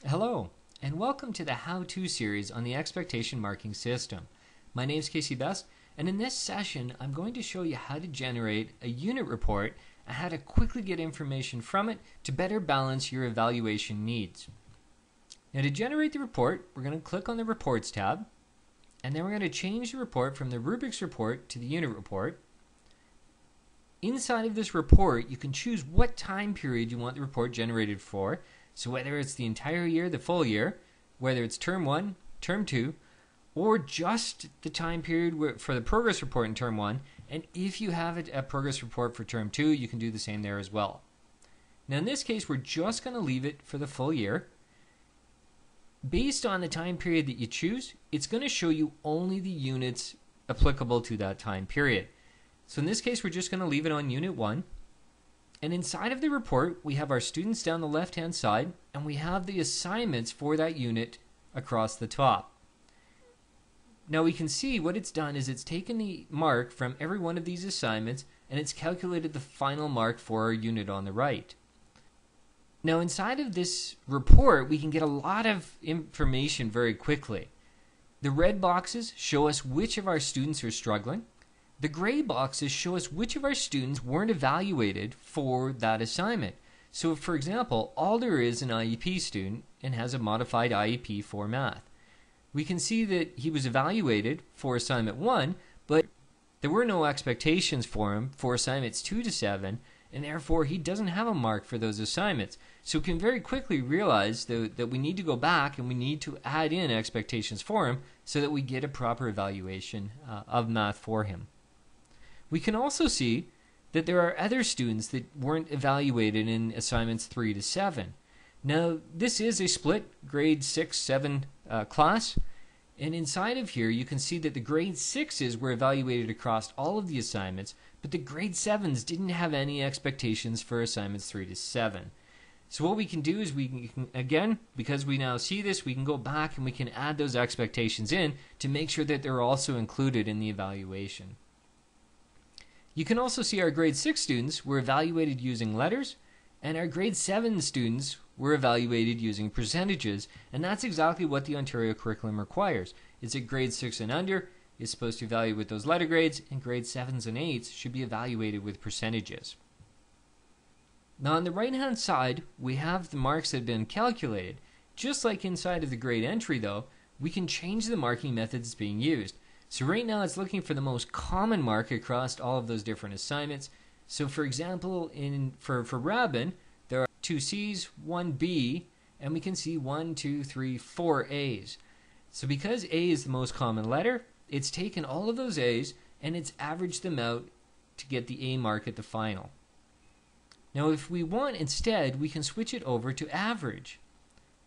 Hello, and welcome to the How-To series on the expectation marking system. My name is Casey Best, and in this session I'm going to show you how to generate a unit report and how to quickly get information from it to better balance your evaluation needs. Now, to generate the report, we're going to click on the Reports tab, and then we're going to change the report from the rubrics report to the unit report. Inside of this report, you can choose what time period you want the report generated for. So whether it's the entire year, the full year, whether it's term 1, term 2, or just the time period for the progress report in term 1, and if you have a progress report for term 2, you can do the same there as well. Now in this case, we're just going to leave it for the full year. Based on the time period that you choose, it's going to show you only the units applicable to that time period. So in this case, we're just going to leave it on Unit 1. And inside of the report, we have our students down the left-hand side, and we have the assignments for that unit across the top. Now we can see what it's done is it's taken the mark from every one of these assignments, and it's calculated the final mark for our unit on the right. Now inside of this report, we can get a lot of information very quickly. The red boxes show us which of our students are struggling. The gray boxes show us which of our students weren't evaluated for that assignment. So if, for example, Alder is an IEP student and has a modified IEP for math, we can see that he was evaluated for assignment 1, but there were no expectations for him for assignments 2 to 7, and therefore he doesn't have a mark for those assignments. So we can very quickly realize that we need to go back and we need to add in expectations for him so that we get a proper evaluation of math for him. We can also see that there are other students that weren't evaluated in assignments 3 to 7. Now, this is a split grade 6-7 class, and inside of here you can see that the grade 6s were evaluated across all of the assignments, but the grade 7s didn't have any expectations for assignments 3 to 7. So what we can do is we can, again, because we now see this, we can go back and we can add those expectations in to make sure that they're also included in the evaluation. You can also see our grade 6 students were evaluated using letters, and our grade 7 students were evaluated using percentages, and that's exactly what the Ontario curriculum requires. It's that grade 6 and under is supposed to evaluate those letter grades, and grade 7s and 8s should be evaluated with percentages. Now on the right hand side, we have the marks that have been calculated. Just like inside of the grade entry though, we can change the marking methods being used. So right now it's looking for the most common mark across all of those different assignments. So for example, for Rabin, there are 2 C's, 1 B, and we can see 1, 2, 3, 4 A's. So because A is the most common letter, it's taken all of those A's and it's averaged them out to get the A mark at the final. Now if we want instead, we can switch it over to average.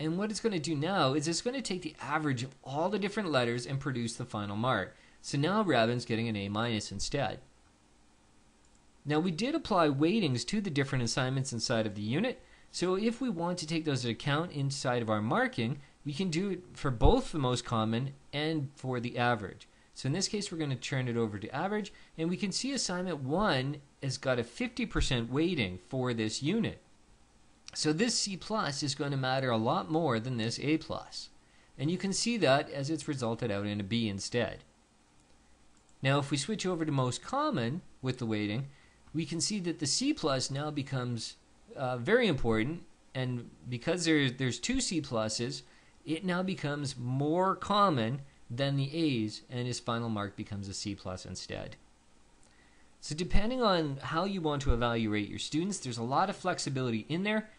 And what it's going to do now is it's going to take the average of all the different letters and produce the final mark. So now Rabin's getting an A- instead. Now we did apply weightings to the different assignments inside of the unit. So if we want to take those into account inside of our marking, we can do it for both the most common and for the average. So in this case, we're going to turn it over to average, and we can see assignment 1 has got a 50% weighting for this unit. So this C plus is going to matter a lot more than this A plus. And you can see that as it's resulted out in a B instead. Now if we switch over to most common with the weighting, we can see that the C plus now becomes very important, and because there's 2 C pluses, it now becomes more common than the A's, and his final mark becomes a C plus instead. So depending on how you want to evaluate your students, there's a lot of flexibility in there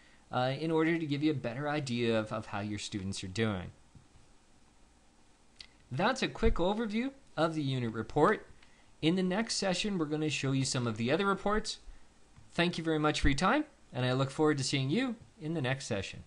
in order to give you a better idea of how your students are doing. That's a quick overview of the unit report. In the next session, we're going to show you some of the other reports. Thank you very much for your time, and I look forward to seeing you in the next session.